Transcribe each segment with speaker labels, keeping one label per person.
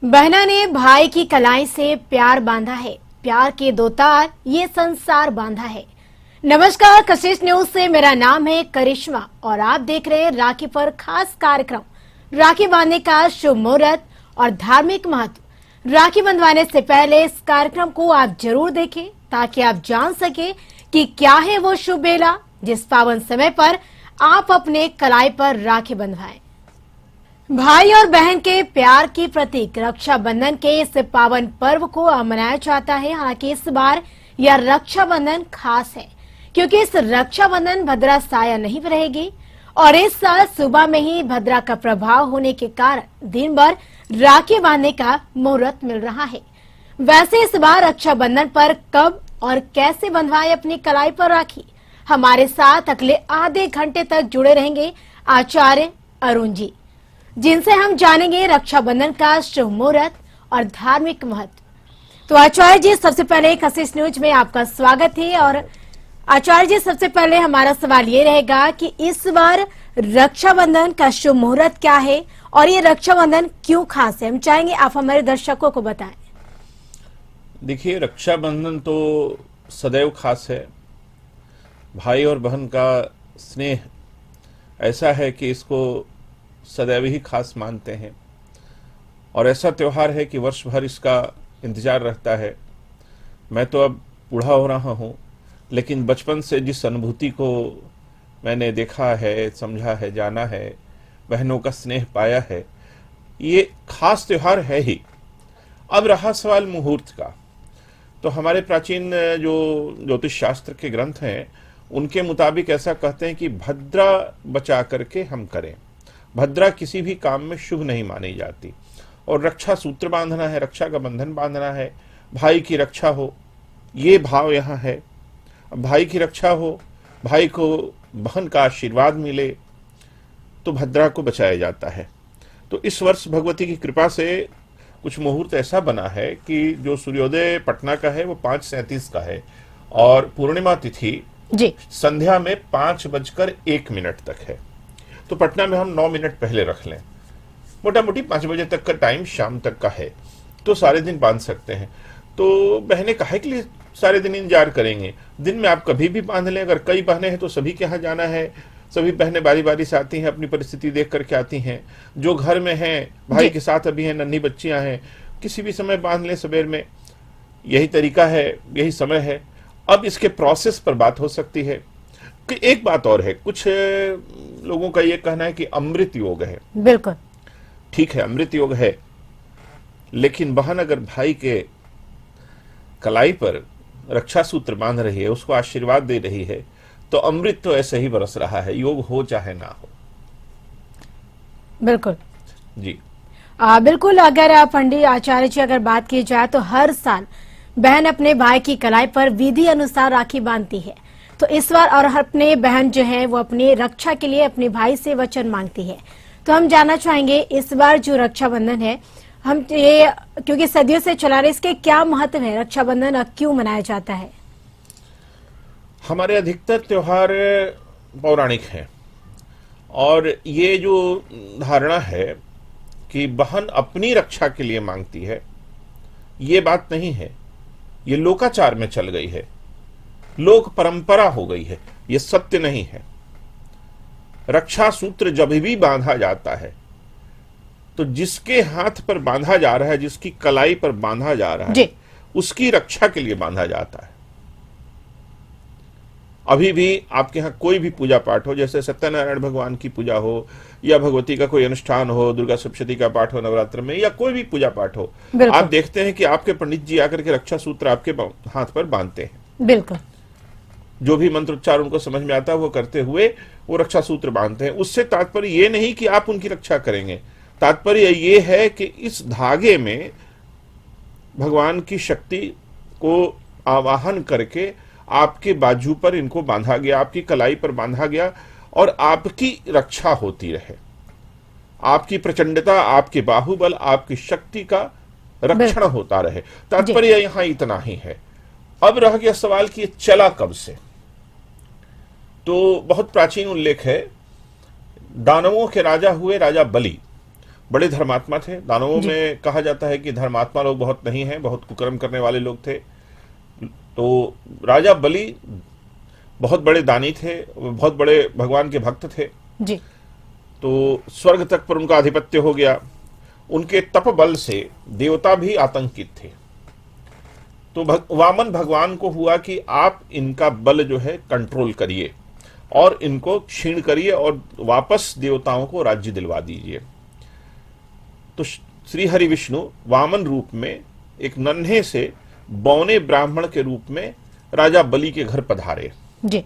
Speaker 1: बहना ने भाई की कलाई से प्यार बांधा है, प्यार के दो तार ये संसार बांधा है। नमस्कार, कशिश न्यूज से मेरा नाम है करिश्मा और आप देख रहे हैं राखी पर खास कार्यक्रम। राखी बांधने का शुभ मुहूर्त और धार्मिक महत्व। राखी बंधवाने से पहले इस कार्यक्रम को आप जरूर देखें ताकि आप जान सके कि क्या है वो शुभ बेला जिस पावन समय पर आप अपने कलाई पर राखी बंधवाएं। भाई और बहन के प्यार की प्रतीक रक्षाबंधन के इस पावन पर्व को मनाया जाता है। हालांकि इस बार यह रक्षाबंधन खास है क्योंकि इस रक्षाबंधन भद्रा साया नहीं रहेगी और इस साल सुबह में ही भद्रा का प्रभाव होने के कारण दिन भर राखी बांधने का मुहूर्त मिल रहा है। वैसे इस बार रक्षाबंधन पर कब और कैसे बंधवाएं अपनी कलाई पर राखी, हमारे साथ अगले आधे घंटे तक जुड़े रहेंगे आचार्य अरुण जी, जिनसे हम जानेंगे रक्षाबंधन का शुभ मुहूर्त और धार्मिक महत्व। तो आचार्य जी, सबसे पहले कशिश न्यूज में आपका स्वागत है। और आचार्य जी, सबसे पहले हमारा सवाल ये रहेगा कि इस बार रक्षाबंधन का शुभ मुहूर्त क्या है और ये रक्षाबंधन क्यों खास है, हम चाहेंगे आप हमारे दर्शकों को बताएं।
Speaker 2: देखिए, रक्षाबंधन तो सदैव खास है। भाई और बहन का स्नेह ऐसा है कि इसको सदैव ही खास मानते हैं और ऐसा त्योहार है कि वर्ष भर इसका इंतजार रहता है। मैं तो अब बूढ़ा हो रहा हूँ, लेकिन बचपन से जिस अनुभूति को मैंने देखा है, समझा है, जाना है, बहनों का स्नेह पाया है, ये खास त्योहार है ही। अब रहा सवाल मुहूर्त का, तो हमारे प्राचीन जो ज्योतिष शास्त्र के ग्रंथ हैं उनके मुताबिक ऐसा कहते हैं कि भद्रा बचा करके हम करें। भद्रा किसी भी काम में शुभ नहीं मानी जाती और रक्षा सूत्र बांधना है, रक्षा का बंधन बांधना है, भाई की रक्षा हो, ये भाव यहाँ है। भाई की रक्षा हो, भाई को बहन का आशीर्वाद मिले, तो भद्रा को बचाया जाता है। तो इस वर्ष भगवती की कृपा से कुछ मुहूर्त ऐसा बना है कि जो सूर्योदय पटना का है वो 5:37 का है और पूर्णिमा तिथि
Speaker 1: जी
Speaker 2: संध्या में 5:01 तक है। तो पटना में हम 9 मिनट पहले रख लें, मोटा मोटी 5 बजे तक का टाइम शाम तक का है, तो सारे दिन बांध सकते हैं। तो बहनें काहे के लिए सारे दिन इंतजार करेंगे, दिन में आप कभी भी बांध लें। अगर कई बहनें हैं तो सभी के यहाँ जाना है, सभी बहनें बारी बारी से आती हैं, अपनी परिस्थिति देख करके आती हैं। जो घर में हैं, भाई के साथ अभी हैं, नन्ही बच्चियां हैं, किसी भी समय बांध लें सवेर में, यही तरीका है, यही समय है। अब इसके प्रोसेस पर बात हो सकती है कि एक बात और है, कुछ लोगों का ये कहना है कि अमृत योग है।
Speaker 1: बिल्कुल
Speaker 2: ठीक है, अमृत योग है, लेकिन बहन अगर भाई के कलाई पर रक्षा सूत्र बांध रही है, उसको आशीर्वाद दे रही है, तो अमृत तो ऐसे ही बरस रहा है, योग हो चाहे ना हो।
Speaker 1: बिल्कुल
Speaker 2: जी
Speaker 1: बिल्कुल। अगर पंडित आचार्य जी अगर बात की जाए तो हर साल बहन अपने भाई की कलाई पर विधि अनुसार राखी बांधती है। तो इस बार और अपने बहन जो है वो अपनी रक्षा के लिए अपने भाई से वचन मांगती है। तो हम जानना चाहेंगे इस बार जो रक्षाबंधन है, हम ये क्योंकि सदियों से चला रहे, इसके क्या महत्व है, रक्षाबंधन क्यों मनाया जाता है?
Speaker 2: हमारे अधिकतर त्योहार पौराणिक हैं और ये जो धारणा है कि बहन अपनी रक्षा के लिए मांगती है, ये बात नहीं है। ये लोकाचार में चल गई है, लोक परंपरा हो गई है, ये सत्य नहीं है। रक्षा सूत्र जब भी बांधा जाता है तो जिसके हाथ पर बांधा जा रहा है, जिसकी कलाई पर बांधा जा रहा है, उसकी रक्षा के लिए बांधा जाता है। अभी भी आपके यहाँ कोई भी पूजा पाठ हो, जैसे सत्यनारायण भगवान की पूजा हो या भगवती का कोई अनुष्ठान हो, दुर्गा सप्तशती का पाठ हो नवरात्र में, या कोई भी पूजा पाठ हो, आप देखते हैं कि आपके पंडित जी आकर के रक्षा सूत्र आपके हाथ पर बांधते हैं।
Speaker 1: बिल्कुल,
Speaker 2: जो भी मंत्रोच्चार उनको समझ में आता है वो करते हुए वो रक्षा सूत्र बांधते हैं। उससे तात्पर्य ये नहीं कि आप उनकी रक्षा करेंगे, तात्पर्य ये है कि इस धागे में भगवान की शक्ति को आवाहन करके आपके बाजू पर इनको बांधा गया, आपकी कलाई पर बांधा गया और आपकी रक्षा होती रहे, आपकी प्रचंडता, आपके बाहुबल, आपकी शक्ति का रक्षण होता रहे। तात्पर्य यहां इतना ही है। अब रह गया सवाल कि ये चला कब से, तो बहुत प्राचीन उल्लेख है। दानवों के राजा हुए राजा बलि, बड़े धर्मात्मा थे। दानवों
Speaker 1: जी।
Speaker 2: में कहा जाता है कि धर्मात्मा लोग बहुत नहीं हैं, बहुत कुकर्म करने वाले लोग थे। तो राजा बलि बहुत बड़े दानी थे, बहुत बड़े भगवान के भक्त थे।
Speaker 1: जी।
Speaker 2: तो स्वर्ग तक पर उनका आधिपत्य हो गया। उनके तप बल से देवता भी आतंकित थे। तो वामन भगवान को हुआ कि आप इनका बल जो है कंट्रोल करिए और इनको क्षीण करिए और वापस देवताओं को राज्य दिलवा दीजिए। तो श्री हरि विष्णु वामन रूप में एक नन्हे से बौने ब्राह्मण के रूप में राजा बलि के घर पधारे।
Speaker 1: जी।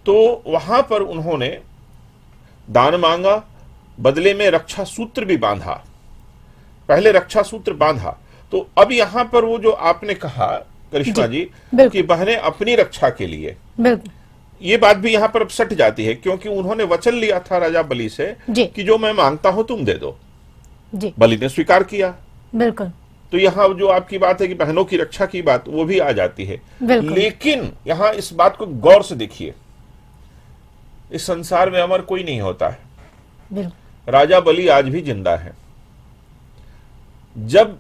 Speaker 2: तो वहां पर उन्होंने दान मांगा, बदले में रक्षा सूत्र भी बांधा। पहले रक्षा सूत्र बांधा, तो अब यहां पर वो जो आपने कहा करिश्मा जी कि बहनें अपनी रक्षा के लिए,
Speaker 1: बिल्कुल
Speaker 2: ये बात भी यहां पर अब सट जाती है, क्योंकि उन्होंने वचन लिया था राजा बलि से कि जो मैं मांगता हूं तुम दे दो।
Speaker 1: जी।
Speaker 2: बलि ने स्वीकार किया।
Speaker 1: बिल्कुल।
Speaker 2: तो यहां जो आपकी बात है कि बहनों की रक्षा की बात, वो भी आ जाती है। लेकिन यहां इस बात को गौर से देखिए, इस संसार में अमर कोई नहीं होता है। राजा बलि आज भी जिंदा है। जब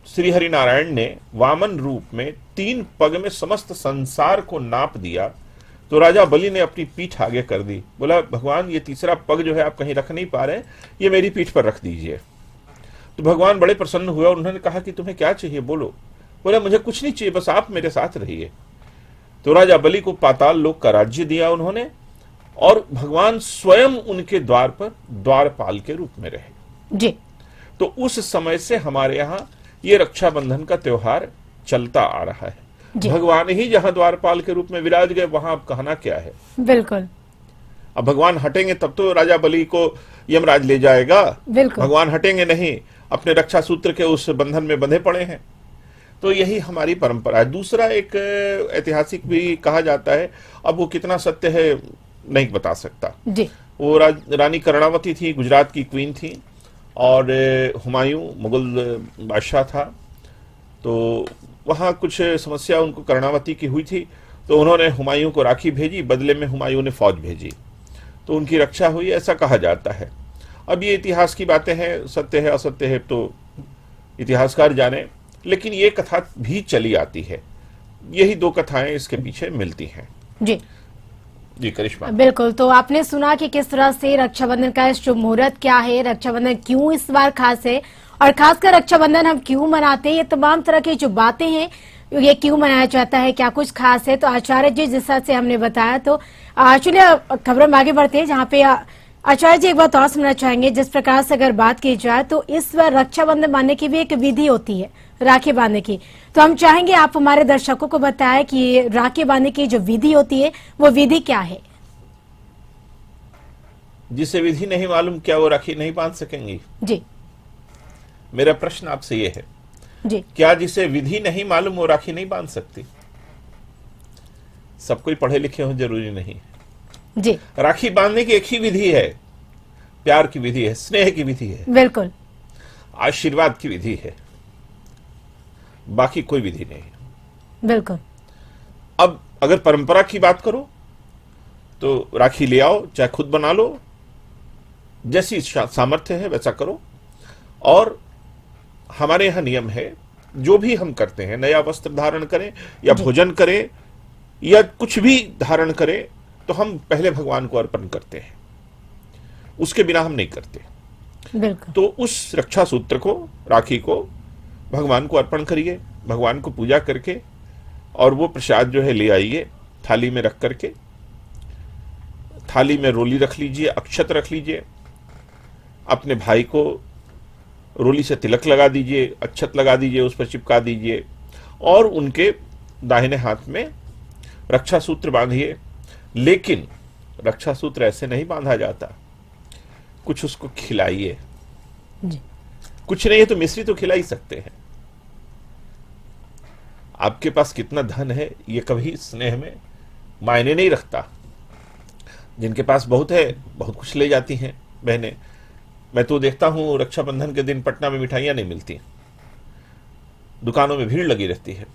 Speaker 2: श्री हरि नारायण ने वामन रूप में 3 पग में समस्त संसार को नाप दिया, तो राजा बलि ने अपनी पीठ आगे कर दी। बोला भगवान ये तीसरा पग जो है आप कहीं रख नहीं पा रहे, ये मेरी पीठ पर रख दीजिए। तो भगवान बड़े प्रसन्न हुए और उन्होंने कहा कि तुम्हें क्या चाहिए बोलो। बोला मुझे कुछ नहीं चाहिए, बस आप मेरे साथ रहिए। तो राजा बलि को पाताल लोक का राज्य दिया उन्होंने, और भगवान स्वयं उनके द्वार पर द्वारपाल के रूप में रहे।
Speaker 1: जी।
Speaker 2: तो उस समय से हमारे यहाँ ये रक्षाबंधन का त्योहार चलता आ रहा है। भगवान ही जहां द्वारपाल के रूप में विराज गए, वहां अब कहना क्या है।
Speaker 1: बिल्कुल।
Speaker 2: अब भगवान हटेंगे तब तो राजा बलि को यमराज ले जाएगा। भगवान हटेंगे नहीं, अपने रक्षा सूत्र के उस बंधन में बंधे पड़े हैं। तो यही हमारी परंपरा है। दूसरा एक ऐतिहासिक भी कहा जाता है, अब वो कितना सत्य है नहीं बता सकता
Speaker 1: जी।
Speaker 2: वो रानी कर्णावती थी, गुजरात की क्वीन थी, और हुमायूं मुगल बादशाह था। तो वहाँ कुछ समस्या उनको कर्णावती की हुई थी, तो उन्होंने हुमायूं को राखी भेजी, बदले में हुमायूं ने फौज भेजी, तो उनकी रक्षा हुई, ऐसा कहा जाता है। अब ये इतिहास की बातें हैं, सत्य है असत्य है तो इतिहासकार जाने, लेकिन ये कथा भी चली आती है। यही 2 कथाएं इसके पीछे मिलती हैं।
Speaker 1: जी
Speaker 2: जी करिश्मा।
Speaker 1: बिल्कुल। तो आपने सुना कि किस तरह से रक्षाबंधन का शुभ मुहूर्त क्या है, रक्षाबंधन क्यों इस बार खास है, और खासकर रक्षाबंधन हम क्यों मनाते हैं, ये तमाम तरह की जो बातें हैं, ये क्यों मनाया जाता है, क्या कुछ खास है। तो आचार्य जी जिस तरह से हमने बताया, तो चलिए खबरों में आगे बढ़ते हैं, जहाँ पे आचार्य जी एक बात और सुनना चाहेंगे। जिस प्रकार से अगर बात की जाए तो इस बार रक्षाबंधन बांधने की भी एक विधि होती है, राखी बांधने की। तो हम चाहेंगे आप हमारे दर्शकों को बताएं कि राखी बांधने की जो विधि होती है वो विधि क्या है।
Speaker 2: जिसे विधि नहीं मालूम, क्या वो राखी नहीं बांध सकेंगी?
Speaker 1: जी।
Speaker 2: मेरा प्रश्न आपसे ये है
Speaker 1: जी।
Speaker 2: क्या जिसे विधि नहीं मालूम वो राखी नहीं बांध सकती? सब कोई पढ़े लिखे हो जरूरी नहीं
Speaker 1: जी।
Speaker 2: राखी बांधने की एक ही विधि है, प्यार की विधि है, स्नेह की विधि है,
Speaker 1: बिल्कुल,
Speaker 2: आशीर्वाद की विधि है, बाकी कोई विधि नहीं।
Speaker 1: बिल्कुल।
Speaker 2: अब अगर परंपरा की बात करो तो राखी ले आओ, चाहे खुद बना लो, जैसी सामर्थ्य है वैसा करो। और हमारे यहां नियम है, जो भी हम करते हैं, नया वस्त्र धारण करें या भोजन करें या कुछ भी धारण करें, तो हम पहले भगवान को अर्पण करते हैं, उसके बिना हम नहीं करते।
Speaker 1: बिल्कुल।
Speaker 2: तो उस रक्षा सूत्र को, राखी को भगवान को अर्पण करिए, भगवान को पूजा करके, और वो प्रसाद जो है ले आइए थाली में रख करके। थाली में रोली रख लीजिए, अक्षत रख लीजिए, अपने भाई को रोली से तिलक लगा दीजिए, अक्षत लगा दीजिए, उस पर चिपका दीजिए, और उनके दाहिने हाथ में रक्षा सूत्र बांधिए। लेकिन रक्षा सूत्र ऐसे नहीं बांधा जाता, कुछ उसको खिलाइए। कुछ नहीं है तो मिश्री तो खिला ही सकते हैं। आपके पास कितना धन है ये कभी स्नेह में मायने नहीं रखता। जिनके पास बहुत है, बहुत कुछ ले जाती हैं बहनें। मैं तो देखता हूं रक्षाबंधन के दिन पटना में मिठाइयां नहीं मिलती, दुकानों में भीड़ लगी रहती है।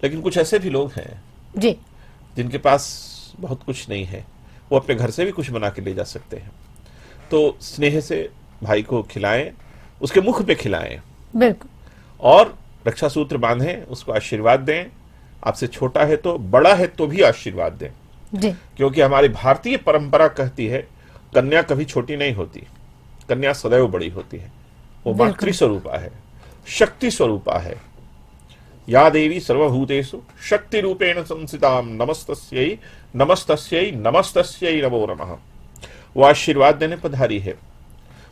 Speaker 2: लेकिन कुछ ऐसे भी लोग हैं
Speaker 1: जी,
Speaker 2: जिनके पास बहुत कुछ नहीं है, वो अपने घर से भी कुछ बना के ले जा सकते हैं। तो स्नेह से भाई को खिलाएं, उसके मुख पे खिलाएं
Speaker 1: बिल्कुल।
Speaker 2: और रक्षा सूत्र बांधें, उसको आशीर्वाद दें। आपसे छोटा है तो, बड़ा है तो भी आशीर्वाद दें,
Speaker 1: जी
Speaker 2: क्योंकि हमारी भारतीय परंपरा कहती है कन्या कभी छोटी नहीं होती, कन्या सदैव बड़ी होती है। वो
Speaker 1: बिल्कुल।
Speaker 2: मातृ स्वरूपा है, शक्ति स्वरूपा है। या देवी सर्वभूतेषु शक्ति रूपेण संस्थिताम नमस्तस्यै नमस्तस्यै नमस्तस्यै नमो नमः। वो आशीर्वाद देने पधारी है।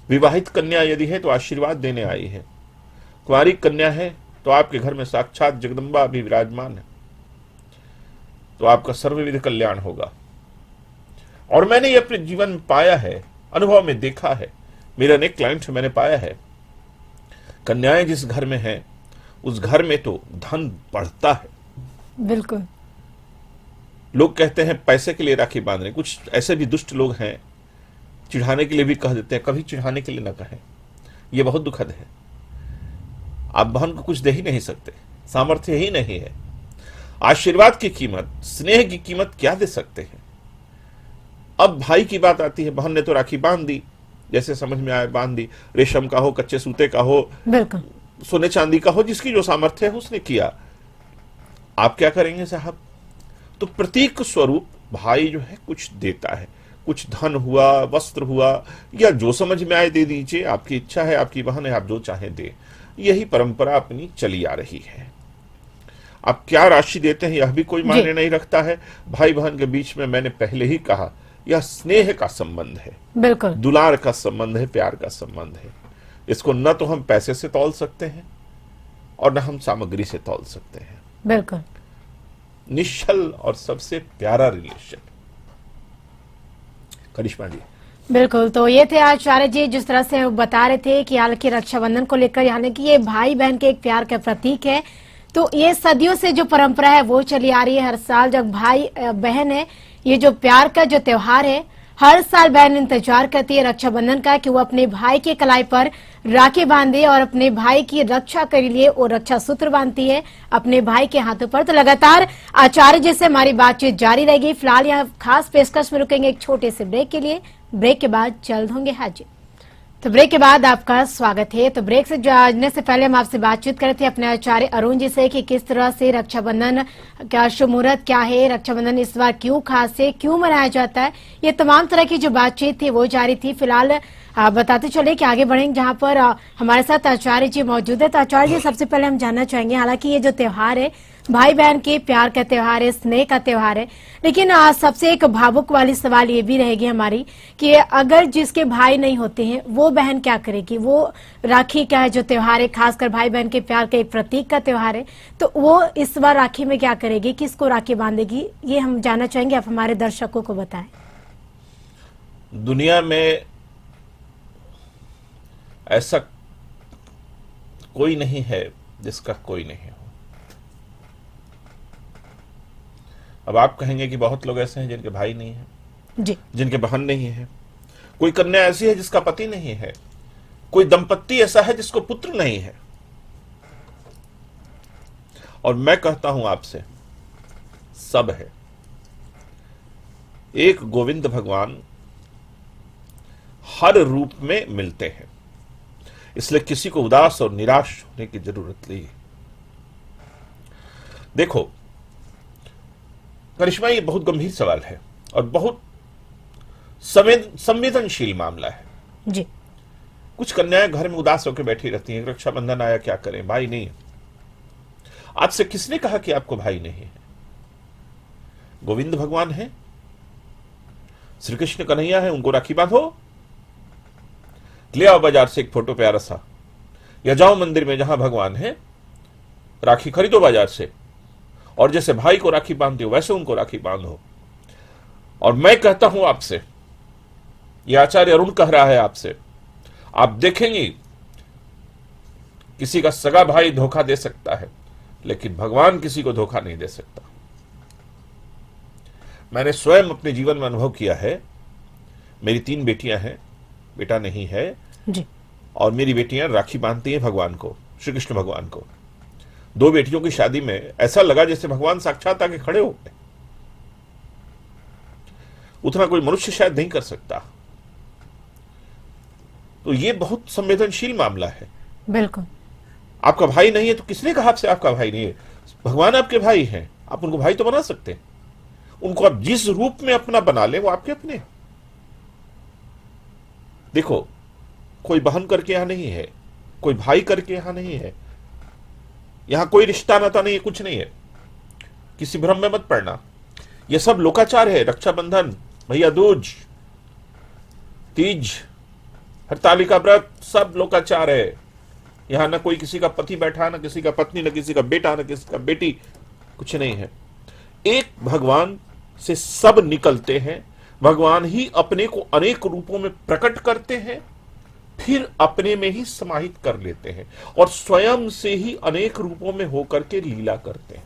Speaker 2: विवाहित कन्या यदि है तो आशीर्वाद देने आई है। कुंवारी कन्या है तो आपके घर में साक्षात जगदम्बा भी विराजमान है, तो आपका सर्वविध कल्याण होगा। और मैंने ये अपने जीवन में पाया है, अनुभव में देखा है, मेरे अनेक क्लाइंट मैंने पाया है, कन्याएं जिस घर में हैं उस घर में तो धन बढ़ता है।
Speaker 1: बिल्कुल।
Speaker 2: लोग कहते हैं पैसे के लिए राखी बांध रहे, कुछ ऐसे भी दुष्ट लोग हैं चिढ़ाने के लिए भी कह देते हैं, कभी चिढ़ाने के लिए ना कहें, यह बहुत दुखद है। आप बहन को कुछ दे ही नहीं सकते, सामर्थ्य ही नहीं है। आशीर्वाद की कीमत, स्नेह की कीमत क्या दे सकते हैं। अब भाई की बात आती है, बहन ने तो राखी बांध दी, जैसे समझ में आए बांध दी, रेशम का हो, कच्चे सूते का हो,
Speaker 1: बिल्कुल।
Speaker 2: सोने चांदी का हो, जिसकी जो सामर्थ्य है उसने किया। आप क्या करेंगे साहब? तो प्रतीक स्वरूप भाई जो है कुछ देता है, कुछ धन हुआ, वस्त्र हुआ, या जो समझ में आए दे दीजिए। आपकी इच्छा है, आपकी बहन है, आप जो चाहे दे। यही परंपरा अपनी चली आ रही है। आप क्या राशि देते हैं यह भी कोई मायने नहीं रखता है। भाई बहन के बीच में मैंने पहले ही कहा, यह स्नेह का संबंध है,
Speaker 1: बिल्कुल।
Speaker 2: दुलार का संबंध है, प्यार का संबंध है। इसको न तो हम पैसे से तौल सकते हैं और न हम सामग्री से तौल सकते हैं।
Speaker 1: बिल्कुल।
Speaker 2: निश्चल और सबसे प्यारा रिलेशन। करिश्मा जी।
Speaker 1: बिल्कुल, तो ये थे आचार्य जी, जिस तरह से बता रहे थे कि हालांकि रक्षाबंधन को लेकर, यानी कि ये भाई बहन के एक प्यार का प्रतीक है। तो ये सदियों से जो परंपरा है वो चली आ रही है। हर साल जब भाई बहन है, ये जो प्यार का जो त्योहार है, हर साल बहन इंतजार करती है रक्षाबंधन का कि वो अपने भाई के कलाई पर राखी बांधे और अपने भाई की रक्षा के लिए वो रक्षा सूत्र बांधती है अपने भाई के हाथों पर। तो लगातार आचार्य जी से हमारी बातचीत जारी रहेगी। फिलहाल यहाँ खास पेशकश में रुकेंगे एक छोटे से ब्रेक के लिए। ब्रेक के बाद जल्द होंगे हाजिर। तो ब्रेक के बाद आपका स्वागत है। तो ब्रेक से जाने से पहले हम आपसे बातचीत कर रहे थे अपने आचार्य अरुण जी से कि किस तरह से रक्षाबंधन का शुभ मुहूर्त क्या है, रक्षाबंधन इस बार क्यों खास है, क्यों मनाया जाता है, ये तमाम तरह की जो बातचीत थी वो जारी थी। फिलहाल बताते चले कि आगे बढ़ेंगे, जहां पर हमारे साथ आचार्य जी मौजूद है। तो आचार्य जी, सबसे पहले हम जानना चाहेंगे, हालांकि ये जो त्योहार है भाई बहन के प्यार का त्योहार है, स्नेह का त्योहार है, लेकिन सबसे एक भावुक वाली सवाल ये भी रहेगी हमारी कि अगर जिसके भाई नहीं होते हैं वो बहन क्या करेगी। वो राखी का है जो त्योहार है, खासकर भाई बहन के प्यार का एक प्रतीक का त्योहार है, तो वो इस बार राखी में क्या करेगी, किसको राखी बांधेगी, ये हम जानना चाहेंगे। आप हमारे दर्शकों को बताएं।
Speaker 2: दुनिया में ऐसा कोई नहीं है जिसका कोई नहीं हो। अब आप कहेंगे कि बहुत लोग ऐसे हैं जिनके भाई नहीं है
Speaker 1: जी,
Speaker 2: जिनके बहन नहीं है। कोई कन्या ऐसी है जिसका पति नहीं है। कोई दंपत्ति ऐसा है जिसको पुत्र नहीं है। और मैं कहता हूं आपसे, सब है। एक गोविंद भगवान हर रूप में मिलते हैं, इसलिए किसी को उदास और निराश होने की जरूरत नहीं। देखो करिश्मा, ये बहुत गंभीर सवाल है और बहुत संवेदनशील मामला है
Speaker 1: जी।
Speaker 2: कुछ कन्याएं घर में उदास होकर बैठी रहती हैं, रक्षाबंधन आया क्या करें, भाई नहीं है। आपसे किसने कहा कि आपको भाई नहीं है? गोविंद भगवान है, श्री कृष्ण कन्हैया है, उनको राखी बांधो। ले आओ बाजार से एक फोटो प्यारा सा, या जाओ मंदिर में जहां भगवान है, राखी खरीदो बाजार से, और जैसे भाई को राखी बांधते हो वैसे उनको राखी बांधो। और मैं कहता हूं आपसे, यह आचार्य अरुण कह रहा है आपसे, आप देखेंगे किसी का सगा भाई धोखा दे सकता है, लेकिन भगवान किसी को धोखा नहीं दे सकता। मैंने स्वयं अपने जीवन में अनुभव किया है। मेरी 3 बेटियां हैं, बेटा नहीं है
Speaker 1: जी।
Speaker 2: और मेरी बेटियां राखी बांधती हैं भगवान को, श्री कृष्ण भगवान को। 2 बेटियों की शादी में ऐसा लगा जैसे भगवान साक्षात आके खड़े हो गए। उतना कोई मनुष्य शायद नहीं कर सकता। तो ये बहुत संवेदनशील मामला है।
Speaker 1: बिल्कुल।
Speaker 2: आपका भाई नहीं है तो किसने कहा आपसे आपका भाई नहीं है? भगवान आपके भाई हैं, आप उनको भाई तो बना सकते हैं। उनको आप जिस रूप में अपना बना ले वो आपके अपने। देखो, कोई बहन करके यहां नहीं है, कोई भाई करके यहां नहीं है, यहां कोई रिश्ता नाता नहीं है, कुछ नहीं है। किसी भ्रम में मत पड़ना। यह सब लोकाचार है। रक्षाबंधन, भैया दूज, तीज, हरतालिका व्रत, सब लोकाचार है। यहां ना कोई किसी का पति बैठा, ना किसी का पत्नी, ना किसी का बेटा, ना किसी का बेटी, कुछ नहीं है। एक भगवान से सब निकलते हैं। भगवान ही अपने को अनेक रूपों में प्रकट करते हैं, फिर अपने में ही समाहित कर लेते हैं और स्वयं से ही अनेक रूपों में होकर के लीला करते हैं।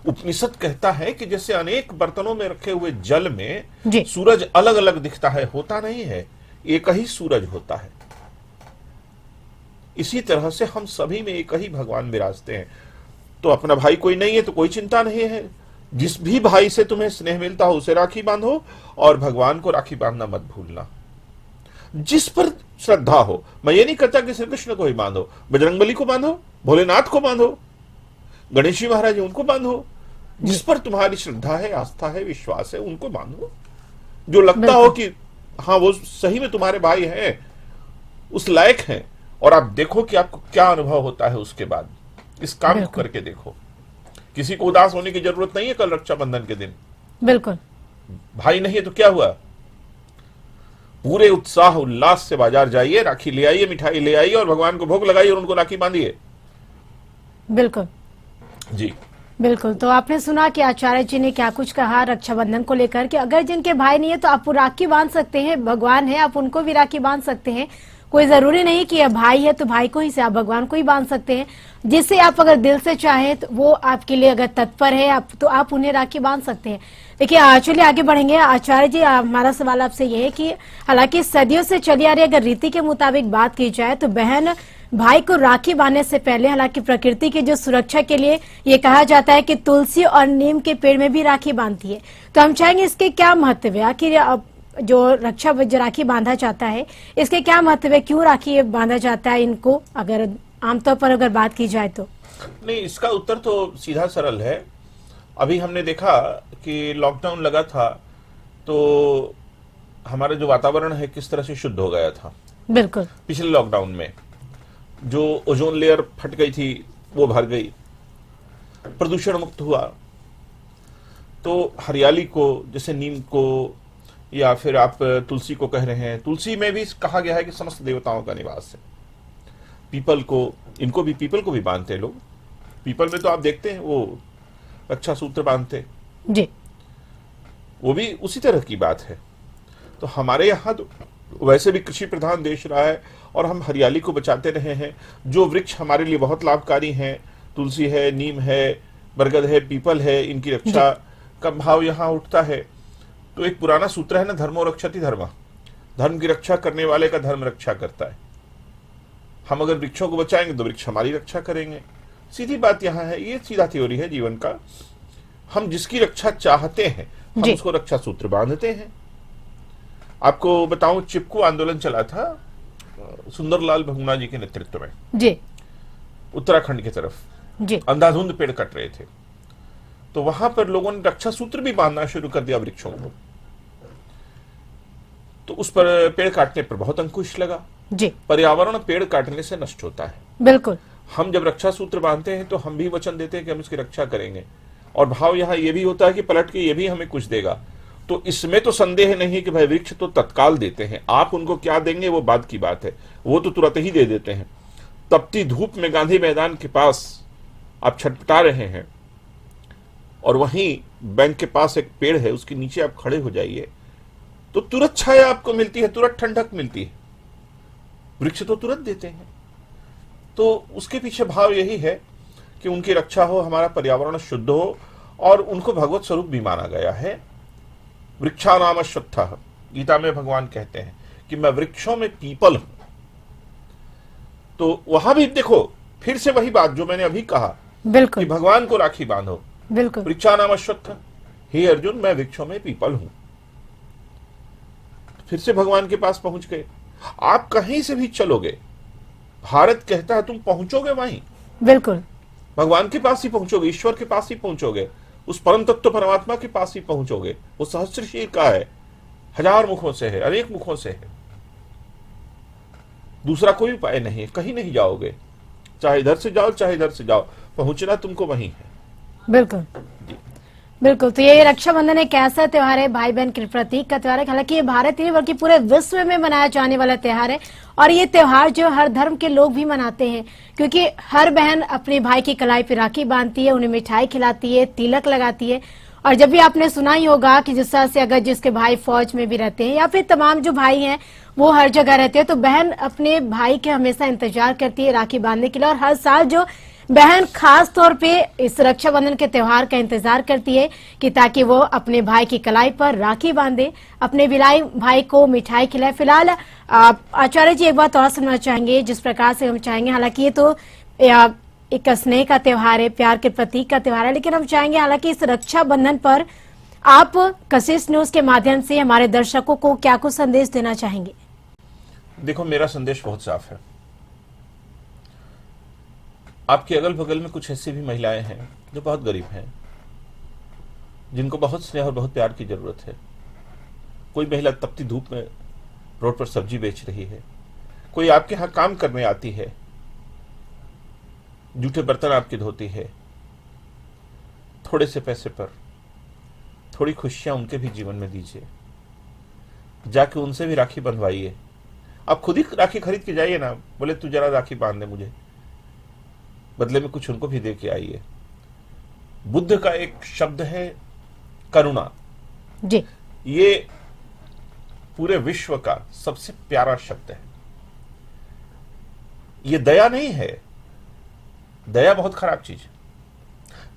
Speaker 2: उपनिषद कहता है कि जैसे अनेक बर्तनों में रखे हुए जल में सूरज अलग अलग दिखता है, होता नहीं है, एक ही सूरज होता है। इसी तरह से हम सभी में एक ही भगवान विराजते हैं। तो अपना भाई कोई नहीं है तो कोई चिंता नहीं है। जिस भी भाई से तुम्हें स्नेह मिलता हो उसे राखी बांधो, और भगवान को राखी बांधना मत भूलना। जिस पर श्रद्धा हो, मैं ये नहीं कहता कि श्री कृष्ण को ही बांधो, बजरंगबली को बांधो, भोलेनाथ को बांधो, गणेश जी महाराज उनको बांधो। जिस पर तुम्हारी श्रद्धा है, आस्था है, विश्वास है, उनको बांधो। जो लगता हो कि हाँ वो सही में तुम्हारे भाई हैं, उस लायक हैं, और आप देखो कि आपको क्या अनुभव होता है उसके बाद। इस काम को करके देखो। किसी को उदास होने की जरूरत नहीं है। कल रक्षाबंधन के दिन
Speaker 1: बिल्कुल
Speaker 2: भाई नहीं है तो क्या हुआ, पूरे उत्साह उल्लास से बाजार जाइए, राखी ले आइए, मिठाई ले आइए और भगवान को भोग लगाइए और उनको राखी बांधिए।
Speaker 1: बिल्कुल
Speaker 2: जी
Speaker 1: बिल्कुल। तो आपने सुना कि आचार्य जी ने क्या कुछ कहा रक्षाबंधन को लेकर कि अगर जिनके भाई नहीं है तो आप राखी बांध सकते हैं, भगवान है आप उनको भी राखी बांध सकते हैं। कोई जरूरी नहीं कि भाई है तो भाई को ही से आप भगवान को ही बांध सकते हैं। जिससे आप अगर दिल से चाहें तो वो आपके लिए अगर तत्पर है आप तो आप उन्हें राखी बांध सकते हैं। देखिए चलिए आगे बढ़ेंगे। आचार्य जी हमारा सवाल आपसे ये है कि हालांकि सदियों से चली आ रही अगर रीति के मुताबिक बात की जाए तो बहन भाई को राखी बांधने से पहले हालांकि प्रकृति की जो सुरक्षा के लिए ये कहा जाता है कि तुलसी और नीम के पेड़ में भी राखी बांधती है। तो हम चाहेंगे इसके क्या महत्व है, आखिर जो राखी बांधा जाता है इसके क्या महत्व है, क्यों राखी बांधा जाता है इनको, अगर आमतौर पर अगर बात की जाए तो?
Speaker 2: नहीं, इसका उत्तर तो सीधा सरल है। अभी हमने देखा कि लॉकडाउन लगा था तो हमारा जो वातावरण है किस तरह से शुद्ध हो गया था।
Speaker 1: बिल्कुल।
Speaker 2: पिछले लॉकडाउन में जो ओजोन लेयर फट गई थी वो भर गई, प्रदूषण मुक्त हुआ। तो हरियाली को, जैसे नीम को या फिर आप तुलसी को कह रहे हैं, तुलसी में भी कहा गया है कि समस्त देवताओं का निवास है। पीपल को, इनको भी, पीपल को भी बांधते हैं लोग। पीपल में तो आप देखते हैं वो रक्षा सूत्र बांधते
Speaker 1: जी,
Speaker 2: वो भी उसी तरह की बात है। तो हमारे यहाँ तो वैसे भी कृषि प्रधान देश रहा है और हम हरियाली को बचाते रहे हैं। जो वृक्ष हमारे लिए बहुत लाभकारी हैं, तुलसी है, नीम है, बरगद है, पीपल है, इनकी रक्षा का भाव यहाँ उठता है। तो एक पुराना सूत्र है ना, धर्मो रक्षति धर्म, धर्म की रक्षा करने वाले का धर्म रक्षा करता है। हम अगर वृक्षों को बचाएंगे तो वृक्ष हमारी रक्षा करेंगे। सीधी बात यहाँ है, ये सीधा थ्योरी है जीवन का। हम जिसकी रक्षा चाहते हैं हम उसको रक्षा सूत्र बांधते हैं। आपको बताऊं, चिपकू आंदोलन चला था सुंदरलाल बहुगुणा जी के नेतृत्व में
Speaker 1: जी,
Speaker 2: उत्तराखंड की तरफ
Speaker 1: जी।
Speaker 2: अंधाधुंध पेड़ कट रहे थे, तो वहां पर लोगों ने रक्षा सूत्र भी बांधना शुरू कर दिया वृक्षों को। तो उस पर पेड़ काटने पर बहुत अंकुश लगा
Speaker 1: जी।
Speaker 2: पर्यावरण पेड़ काटने से नष्ट होता है।
Speaker 1: बिल्कुल।
Speaker 2: हम जब रक्षा सूत्र बांधते हैं तो हम भी वचन देते हैं कि हम इसकी रक्षा करेंगे, और भाव यहाँ ये भी होता है कि पलट के ये भी हमें कुछ देगा। तो इसमें तो संदेह नहीं कि भाई वृक्ष तो तत्काल देते हैं, आप उनको क्या देंगे वो बात की बात है, वो तो तुरंत ही दे देते हैं। तपती धूप में गांधी मैदान के पास आप छटपटा रहे हैं और वहीं बैंक के पास एक पेड़ है, उसके नीचे आप खड़े हो जाइए तो तुरंत छाया आपको मिलती है, तुरंत ठंडक मिलती है। वृक्ष तो तुरंत देते हैं। तो उसके पीछे भाव यही है कि उनकी रक्षा हो, हमारा पर्यावरण शुद्ध हो, और उनको भगवत स्वरूप भी माना गया है। वृक्षानाम अश्वत्थः, गीता में भगवान कहते हैं कि मैं वृक्षों में पीपल हूं। तो वहां भी देखो फिर से वही बात जो मैंने अभी कहा,
Speaker 1: बिल्कुल,
Speaker 2: कि भगवान को राखी बांधो।
Speaker 1: बिल्कुल।
Speaker 2: वृक्षानाम अश्वत्थः, हे अर्जुन मैं वृक्षों में पीपल हूं। फिर से भगवान के पास पहुंच गए। आप कहीं से भी चलोगे, भारत कहता है तुम पहुंचोगे वहीं,
Speaker 1: बिल्कुल
Speaker 2: भगवान के पास ही पहुंचोगे, ईश्वर के पास ही पहुंचोगे, उस परम तत्व परमात्मा के पास ही पहुंचोगे। वो सहस्त्रशील का है, हजार मुखों से है, अनेक मुखों से है, दूसरा कोई उपाय नहीं है, कहीं नहीं जाओगे, चाहे इधर से जाओ चाहे इधर से जाओ, पहुंचना तुमको वहीं है।
Speaker 1: बिल्कुल बिल्कुल। तो ये रक्षाबंधन एक ऐसा त्योहार है, भाई बहन के प्रतीक का त्योहार है। हालांकि ये भारत ही नहीं बल्कि पूरे विश्व में मनाया जाने वाला त्योहार है, और ये त्योहार जो हर धर्म के लोग भी मनाते हैं, क्योंकि हर बहन अपने भाई की कलाई पे राखी बांधती है, उन्हें मिठाई खिलाती है, तिलक लगाती है। और जब भी आपने सुना ही होगा कि जिस तरह से अगर जिसके भाई फौज में भी रहते हैं या फिर तमाम जो भाई हैं वो हर जगह रहते हैं, तो बहन अपने भाई के हमेशा इंतजार करती है राखी बांधने के लिए। और हर साल जो बहन खास तौर पे इस रक्षाबंधन के त्योहार का इंतजार करती है कि ताकि वो अपने भाई की कलाई पर राखी बांधे, अपने विलाई भाई को मिठाई खिलाए। फिलहाल आचार्य जी एक बात और सुनना चाहेंगे, जिस प्रकार से हम चाहेंगे, हालांकि ये तो एक स्नेह का त्योहार है, प्यार के प्रतीक का त्योहार है, लेकिन हम चाहेंगे हालांकि इस रक्षाबंधन पर आप कशिश न्यूज के माध्यम से हमारे दर्शकों को क्या कुछ संदेश देना चाहेंगे?
Speaker 2: देखो, मेरा संदेश बहुत साफ है। आपके अगल बगल में कुछ ऐसी भी महिलाएं हैं जो बहुत गरीब हैं, जिनको बहुत स्नेह और बहुत प्यार की जरूरत है। कोई महिला तपती धूप में रोड पर सब्जी बेच रही है, कोई आपके यहां काम करने आती है, जूठे बर्तन आपके धोती है। थोड़े से पैसे पर थोड़ी खुशियां उनके भी जीवन में दीजिए, जाके उनसे भी राखी बंधवाइए। आप खुद ही राखी खरीद के जाइए ना, बोले तू जरा राखी बांध दे मुझे, बदले में कुछ उनको भी दे के आइए। बुद्ध का एक शब्द है करुणा
Speaker 1: जी,
Speaker 2: ये पूरे विश्व का सबसे प्यारा शब्द है। ये दया नहीं है, दया बहुत खराब चीज है,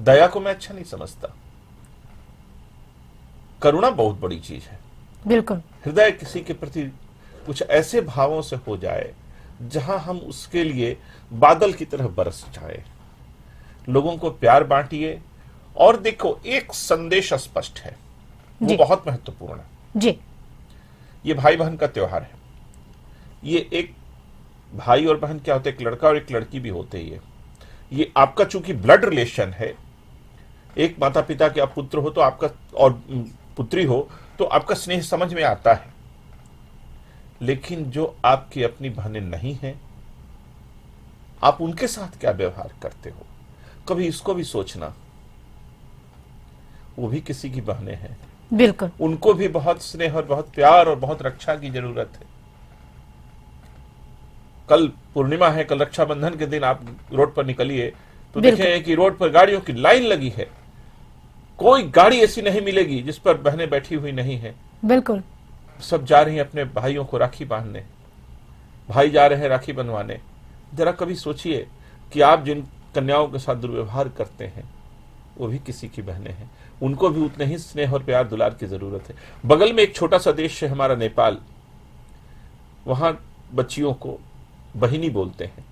Speaker 2: दया को मैं अच्छा नहीं समझता। करुणा बहुत बड़ी चीज है।
Speaker 1: बिल्कुल।
Speaker 2: हृदय किसी के प्रति कुछ ऐसे भावों से हो जाए जहां हम उसके लिए बादल की तरह बरस जाए। लोगों को प्यार बांटिए। और देखो, एक संदेश स्पष्ट है, वो बहुत महत्वपूर्ण है
Speaker 1: जी।
Speaker 2: ये भाई बहन का त्योहार है। ये एक भाई और बहन क्या होते हैं, एक लड़का और एक लड़की भी होते ही है। ये आपका चूंकि ब्लड रिलेशन है, एक माता पिता के आप पुत्र हो तो आपका, और पुत्री हो तो आपका स्नेह समझ में आता है। लेकिन जो आपकी अपनी बहनें नहीं हैं, आप उनके साथ क्या व्यवहार करते हो, कभी इसको भी सोचना। वो भी किसी की बहनें हैं,
Speaker 1: बिल्कुल,
Speaker 2: उनको भी बहुत स्नेह और बहुत प्यार और बहुत रक्षा की जरूरत है। कल पूर्णिमा है, कल रक्षाबंधन के दिन आप रोड पर निकलिए तो देखें कि रोड पर गाड़ियों की लाइन लगी है। कोई गाड़ी ऐसी नहीं मिलेगी जिस पर बहनें बैठी हुई नहीं है।
Speaker 1: बिल्कुल,
Speaker 2: सब जा रही हैं अपने भाइयों को राखी बांधने, भाई जा रहे हैं राखी बंधवाने। जरा कभी सोचिए कि आप जिन कन्याओं के साथ दुर्व्यवहार करते हैं वो भी किसी की बहनें हैं, उनको भी उतने ही स्नेह और प्यार दुलार की जरूरत है। बगल में एक छोटा सा देश है हमारा नेपाल, वहां बच्चियों को बहिनी बोलते हैं।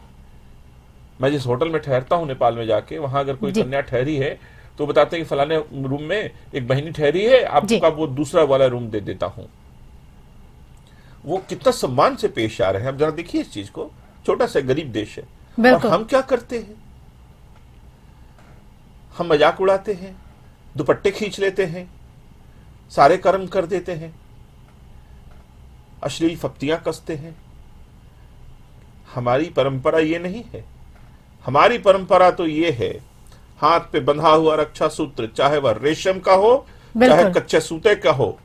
Speaker 2: मैं जिस होटल में ठहरता हूं नेपाल में जाके, वहां अगर कोई कन्या ठहरी है तो बताते हैं कि फलाने रूम में एक बहिनी ठहरी है, आपका वो दूसरा वाला रूम दे देता हूं। वो कितना सम्मान से पेश आ रहे हैं। अब जरा देखिए इस चीज को, छोटा सा गरीब देश है और हम क्या करते हैं, हम मजाक उड़ाते हैं, दुपट्टे खींच लेते हैं, सारे कर्म कर देते हैं, अश्लील फप्तियां कसते हैं। हमारी परंपरा ये नहीं है। हमारी परंपरा तो ये है, हाथ पे बंधा हुआ रक्षा सूत्र, चाहे वह रेशम का हो चाहे कच्चे सूते का हो,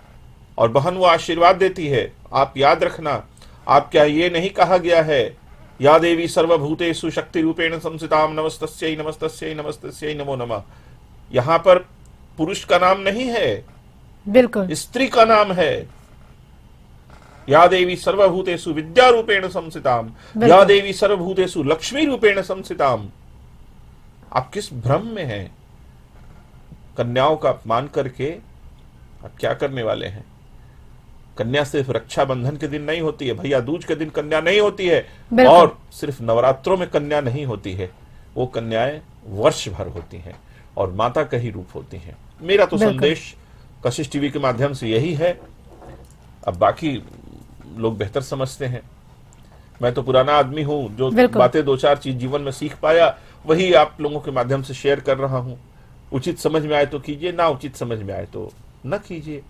Speaker 2: और बहन वो आशीर्वाद देती है। आप याद रखना, आप क्या ये नहीं कहा गया है, या देवी सर्वभूतेषु शक्ति रूपेण संस्थिताम नमस्तस्यै नमस्तस्यै नमस्तस्यै नमो नमः। यहां पर पुरुष का नाम नहीं है,
Speaker 1: बिल्कुल
Speaker 2: स्त्री का नाम है। या देवी सर्वभूतेषु विद्या रूपेण संस्थिताम, या देवी सर्वभूतेषु लक्ष्मी रूपेण संस्थिताम। आप किस भ्रम में हैं? कन्याओं का अपमान करके आप क्या करने वाले हैं? कन्या सिर्फ रक्षाबंधन के दिन नहीं होती है, भैया दूज के दिन कन्या नहीं होती है, और सिर्फ नवरात्रों में कन्या नहीं होती है। वो कन्याएं वर्ष भर होती हैं और माता का ही रूप होती हैं। मेरा तो संदेश कशिश टीवी के माध्यम से यही है। अब बाकी लोग बेहतर समझते हैं। मैं तो पुराना आदमी हूँ, जो
Speaker 1: बिल्कुल।
Speaker 2: बातें दो चार चीज जीवन में सीख पाया वही आप लोगों के माध्यम से शेयर कर रहा हूँ। उचित समझ में आए तो कीजिए, ना उचित समझ में आए तो न कीजिए।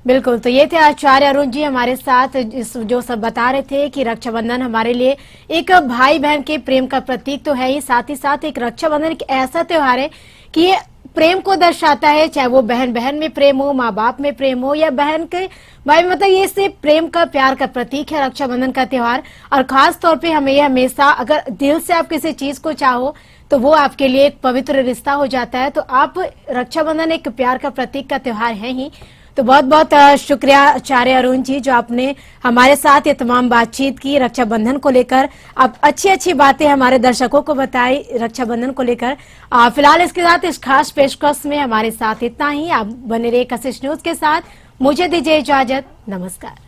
Speaker 1: बिल्कुल, तो ये थे आचार्य अरुण जी हमारे साथ, जो सब बता रहे थे कि रक्षाबंधन हमारे लिए एक भाई बहन के प्रेम का प्रतीक तो है ही, साथ ही साथ एक रक्षाबंधन एक ऐसा त्योहार है कि ये प्रेम को दर्शाता है, चाहे वो बहन बहन में प्रेम हो, माँ बाप में प्रेम हो, या बहन के भाई, मतलब ये सिर्फ प्रेम का प्यार का प्रतीक है रक्षाबंधन का त्योहार। और खास तौर पे हमें ये हमेशा, अगर दिल से आप किसी चीज को चाहो तो वो आपके लिए एक पवित्र रिश्ता हो जाता है। तो आप, रक्षाबंधन एक प्यार का प्रतीक का त्योहार है ही। तो बहुत बहुत शुक्रिया आचार्य अरुण जी, जो आपने हमारे साथ ये तमाम बातचीत की रक्षाबंधन को लेकर। आप अच्छी अच्छी बातें हमारे दर्शकों को बताई रक्षाबंधन को लेकर। फिलहाल इसके साथ इस खास पेशकश में हमारे साथ इतना ही। आप बने रहिए कशिश न्यूज के साथ। मुझे दीजिए इजाजत, नमस्कार।